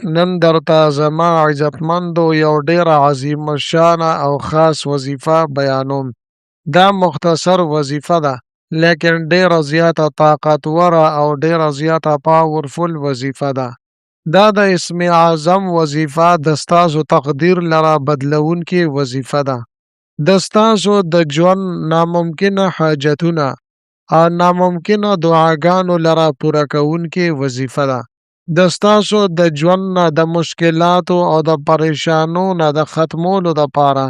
نن درته زما عزتمندو یو ډیره عظیم الشانه او خاص وظیفه بیانوم. دا مختصر وظیفه ده لیکن ډیره زیاته طاقتوره او ډیره زیاته پاورفل وظیفه ده. دا د اسم اعظم وظیفه د ستاسو تقدیر لره بدلونکې وظیفه ده. د ستاسو د ژوند ناممکنه حاجتونه او ناممکنه دعاګانو لره پوره کوونکې وظیفه ده. د ستاسو د ژوند نه د مشکلاتو او د پریشانو نه د ختمولو دپاره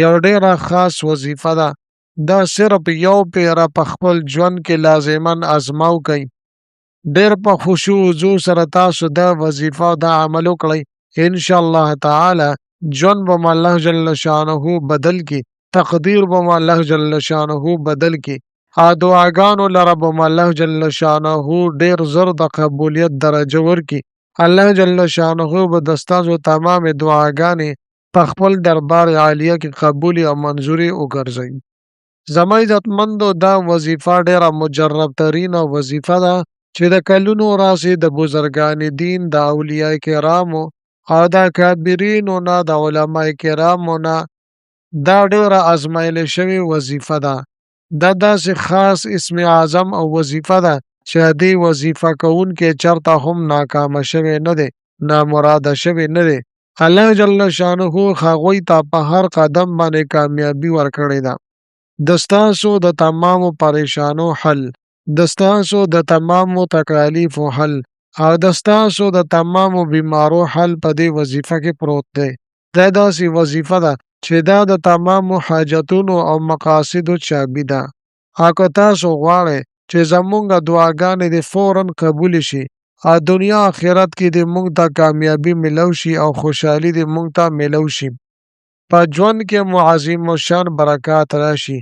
یو ډیره خاص وظیفه ده. دا صرف یو پیره په خپل ژوند کې لازما ازمو کوي. ډیر په خشوع وضو سره تاسو دا وظیفه او دا عمل وکړئ، انشاءالله تعالی ژوند به مو الله جل شانه بدل کی، تقدیر به مو الله جل شانه بدل کی، دعاګانو لره به مو الله جل شانه ډیر زر د قبولیت درجه ورکي. الله جل شانه به د ستاسو تمام دعاګانې په خپل دربار عالیه کې قبول او منظوري وګرځوي. زما عزتمندو دا وظیفه ډیره مجرب ترینه وظیفه ده چې د کلونو راځي د بزرګان دین، د اولیاء کرامو او د کابرینو نه، د علماء کرامو نه دا ډیره ازمایل شوی وظیفه ده. دا داسې خاص اسم اعظم او وظیفه ده چې دې وظیفه کوونکې چرته هم ناکامه شوی نه دی، نامراده شوی نه دی. الله جل شانه هغوی ته په هر قدم باندې کامیابی ورکړې ده. د ستاسو د تمامو پریشانو حل، د ستاسو د تمامو تکالیفو حل او د ستاسو د تمامو بیمارو حل په دې وظیفه کې پروت دی. دا داسې وظیفه ده چې دا د تمامو حاجتونو او مقاصدو چابي ده. که تاسو غواړئ چې زمونږ دعاګانې دې فوراً قبول شي او دنیا آخرت کې دې مونږ ته کامیابي ملو شي او خوشحالي دې مونږ ته ملو شي، په ژوند کې مو عظیم الشان برکات راشي،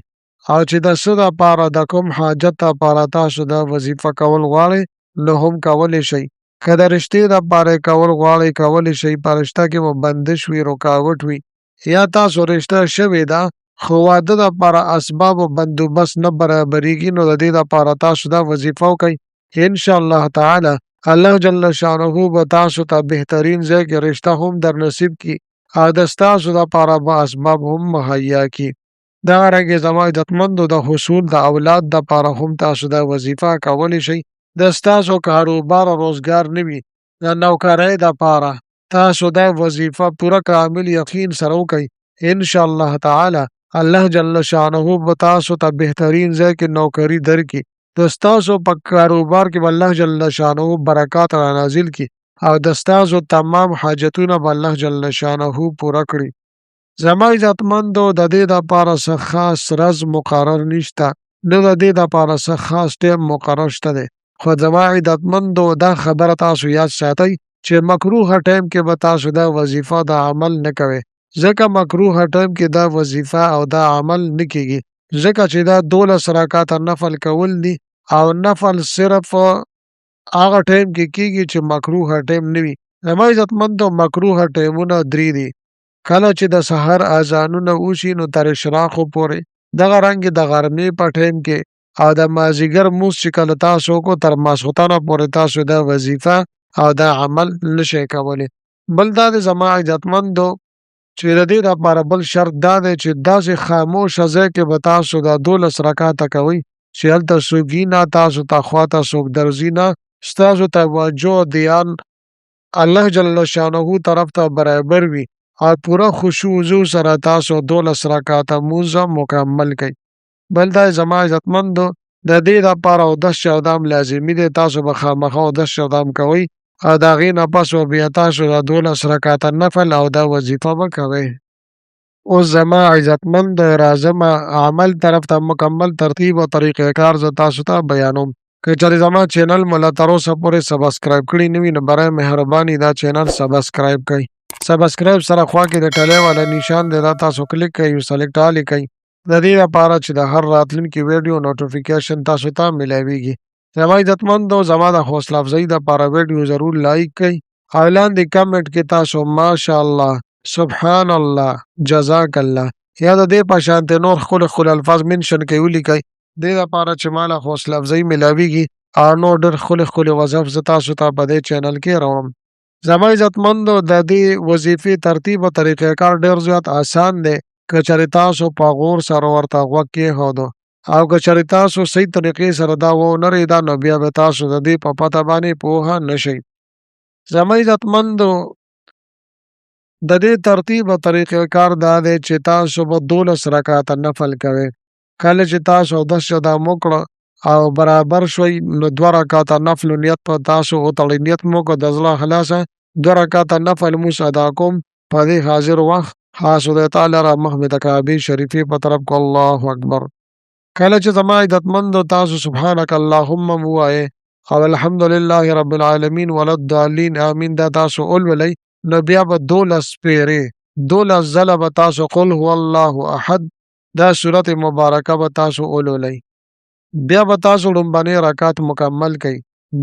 او چې د څه دپاره د کوم حاجت دپاره تاسو دا وظیفه کول غواړئ نو هم کولی شئ. که د رشتې دپاره کول غواړئ کولی شئ، په رشته کې مو بندش وي، رکاوټ وي، یا تاسو رشته شوې ده خو واده دپاره اسباب و بندوبست نه برابریږي، نو د دې دپاره تاسو دا وظیفه وکئ. انشاءالله تعالی الله جل شانه به تاسو ته بهترین ځای کې رشته هم در نصیب کی او د ستاسو دپاره به اسباب هم مهیا کی. دغه رنګې زما عزتمندو د حصول د اولاد دپاره هم تاسو دا وظیفه کولی شئ. د ستاسو کاروبار او روزګار نه وي، د نوکرۍ دپاره تاسو دا وظیفه پوره کامل یقین سره وکئ. انشاءالله تعالی الله جل شانه به تاسو ته بهترین ځای کې نوکري درکړي. د ستاسو په کاروبار کې به الله جل شانه برکات را نازل کړي او د ستاسو تمام حاجتونه به الله جل شانه پوره کړي. زما عزتمندو د دې دپاره څه خاص ورځ مقرر نشته، نه د دې دپاره څه خاص ټیم مقرر شته دی، خو زما عزتمندو دا خبره تاسو یاد ساتئ چې مکروه ټیم کې به تاسو دا وظیفه د عمل نه کوئ، ځکه مکروه ټیم کې دا وظیفه او دا عمل نه کیږي، ځکه چې دا 12 رکعاته نفل کول دي او نفل صرف هغه ټیم کې کیږي چې مکروه ټیم نه وي. زما عزتمندو مکروه ټیمونه 3 دي. کله چې د سحر اذانونه وشي نو تر اشراقو پورې، دغه رنګې د غرمې په ټیم کې او د مازدیګر مونځ چې کله تاسو وکړو تر ماسخوتنه پورې تاسو دا وظیفه او دا عمل نشئ کولی. بل دا د زما عزتمندو چې د دې دپاره بل شرط دا دی چې داسې خاموشه ځای کې به تاسو دا 12 رکعاته کوئ چې هلته څوک نه، تاسو ته خواته څوک درځي نه، ستاسو توجه او دیان الله جل شانه طرف ته برابر وي او پوره خشوع وضو سره تاسو 12 رکعاته مونځ مکمل کړئ. بل دا زما عزتمندو د دې دپاره اودس چودام لازمي دی، تاسو به خامخا اودس چودام کوئ او د هغې نه پس به بیا تاسو د 12 رکعاته نفل او دا وظیفه به کوئ. اوس زما عزتمند راځم عمل طرف ته مکمل ترتیب او طریقې کار زه تاسو ته بیانوم. که چېرې زما چینل مو لا تر اوسه پورې سبسکرایب کړي نه وي نو برای مهرباني دا چینل سبسکرایب کړئ. سبسکرایب سره خوا کې د ټلۍ والا نشان دی، دا تاسو کلیک کړئ او سلیکټ آل یې کړئ، د دې لپاره چې د هر راتلونکي ویډیو نوټیفیکیشن تاسو ته ملاویږي. زما عزتمندو زما د حوصله افزایي دپاره ویډیو ضرور لایک کړئ او لاندې کمنټ کې تاسو ماشاءالله، سبحان الله، جزاک الله یا د دې په شانتې نور ښکلي الفاظ منشن کې ولیکئ، دې دپاره چې ما له حوصله افزایي ملاویږي او نور ډېر ښکلي وظایف زه تاسو ته په دې چینل کې راوړم. زما عزتمندو د دې وظیفې ترتیب او طریقې کار ډیر زیات آسان دی که چېرې تاسو په غور سره ورته غوږ کېښودو او که چېرې تاسو صحیح طریقې سره دا ونه رېدا نو بیا به تاسو د دې په پته باندې پوهه نه شئ. زما عزتمندو د دې ترتیب او طریقې کار دا دی چې تاسو به 12 رکعاته نفل کوئ. کله چې تاسو اودس چې دا وکړه او برابر شوئ نو 2 رکعاته نفل نیت په تاسو وتړئ. نیت مو وکړه د زړه خلاصه 2 رکعاته نفل لمونځ ادا کوم په دې حاضر وخت خاص خدای تعالی را مخ مې د کعبې شریفې په طرف کو الله اکبر. کله چې زما عزتمندو تاسو سبحانک اللهم ووایې او الحمدلله رب العالمین ولا الضالین آمین دا تاسو ولولئ نو بیا به 12 پیرې 12 ځله به تاسو قل هو الله احد دا صورت مبارکه به تاسو ولولئ. بیا به تاسو لومبنی رکعت مکمل کئ.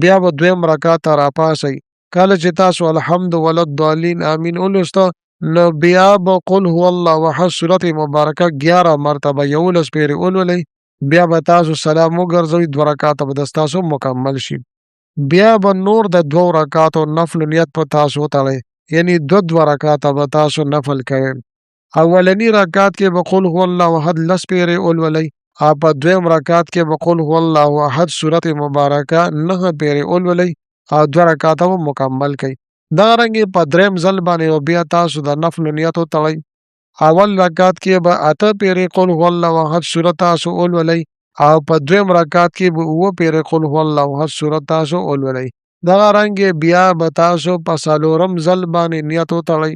بیا به دویم رکعت راپاسئ. کله چې تاسو الحمد ولا الضالین آمین ولوسته نو بیا به قل هو الله احد صورت مبارکه 11 مرتبه 11 پیرې ولولئ. بیا به تاسو سلام وګرځوئ 2 رکعته به ستاسو مکمل شي. بیا به نور د 2 رکعاتو نفل نیت په تاسو وتړئ یعنی 2 رکعاته به تاسو نفل کوئ. اولنی رکعت کې به قل هو الله احد 10 پیرې ولولئ او په دویم رکعت کې به قل هو الله احد صورت مبارکه 9 پیرې ولولئ او 2 رکعاته مکمل کئ. دغرنګې په دریم ځل باندې بیا تاسو د نفل نیت وتړئ. اول رکعت کې به 8 پیرې قل هو الله احد صورت تاسو ولولئ او په دویم رکعت کې به 9 پیرې قل هو الله احد صورت تاسو ولولئ. دغرنګې بیا به تاسو په څلورم ځل باندې نیت وتړئ.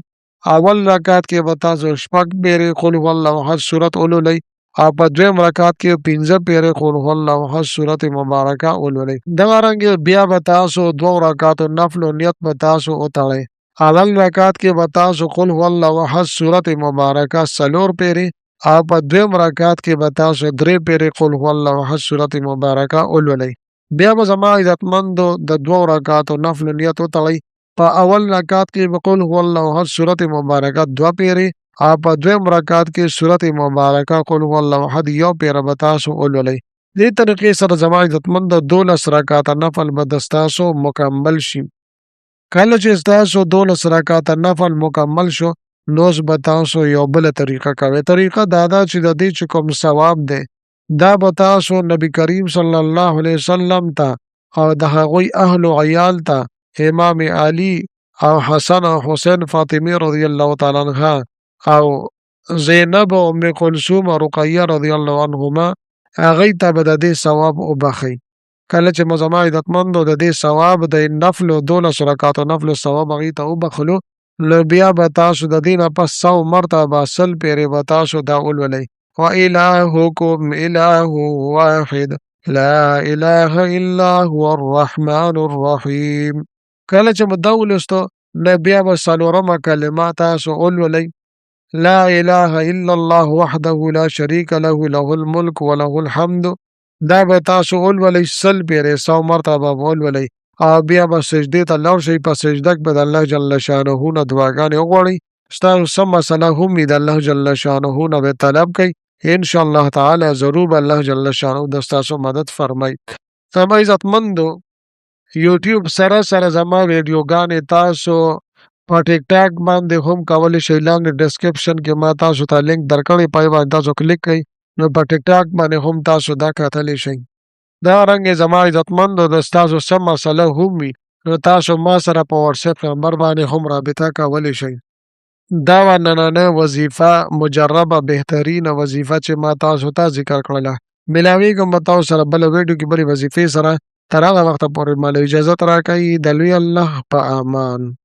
اول رکعت کې به تاسو 6 پیرې قل هو الله احد صورت ولولئ او په دویم رکعت کې 15 پیرې قل هو الله احد صورت مبارکه ولولئ. دغرنګې بیا به تاسو 2 رکعاتو نفل نیت به تاسو وتړئ. اول رکعت کې به تاسو قل هو الله احد صورت مبارکه 4 پیرې او په دویم رکعت کې به تاسو 3 پیرې قل هو الله احد صورت مبارکه ولولئ. بیا به زما عزتمندو د 2 رکعاتو نفل نیت وتړئ. په اول رکعت کې به قل هو الله احد صورت مبارکه 2 پیرې او په دویم رکعت کې صورت مبارکه قل هو الله احد 1 پیره به تاسو ولولئ. دې طریقې سره زما عزتمندو 12 رکعاته نفل به د ستاسو مکمل شي. کله چې ستاسو 12 رکعاته نفل مکمل شو نو اوس به تاسو یو بله طریقه کوئ. طریقه دا ده چې د دې چې کوم ثواب دی دا به تاسو نبی کریم صلی الله علیه وسلم ته او د هغوی اهل و عیال ته امام علی او حسن او حسین فاطمه رضی الله تعالی عنها او زینب او ام کلثوم او رقیه رضی الله عنهما هغوی ته به د دې ثواب وبخئ. کله چې مو زما عزتمندو د دې ثواب د نفلو 12 رکعاتو نفلو ثواب هغوی ته وبخلو نو بیا به تاسو د دې نه پس 100 مرتبه 100 پیرې به تاسو دا ولولئ. وإلهكم إله واحد لا إله إلا هو الرحمن الرحیم. کله چې مو دا ولوستو نو بیا به څلورمه کلمه تاسو ولولئ. لا اله الا الله وحده لا شريك له له الملك وله الحمد. دا به تاسو ولولئ 100 پیرې 100 مرتبه ولولئ او بیا به سجدې ته لاړ شئ. په سجده کې به د الله جل شانه نه دعاګانې وغواړئ. ستاسو څه مسله هم وي د الله جل شانه نه به طلب کوئ. انشاءالله تعالی ضرور به الله جل شانه د ستاسو مدد فرمایي. زما عزتمندو یوټیوب سره سره زما ویډیوګانې تاسو په ټیک ټاک باندې هم کولی شئ. لاندې ډسکرپشن کې ما تاسو ته لینک درکړی پای باندې تاسو کلیک کړئ نو په ټیک ټاک باندې هم تاسو دا کتلی شئ. دغرنګې زما عزتمندو د ستاسو څه مسله هم وي نو تاسو ما سره په واتساپ نمبر باندې هم رابطه کولی شئ. دا وه نننۍ وظیفه مجربه بهترینه وظیفه چې ما تاسو ته ذکر کړله. ملاویږم به تاسو سره بله ویډیو کې بلې وظیفې سره. تر هغه وخته پورې ما له اجازت راکوئ. د لوی الله په امان.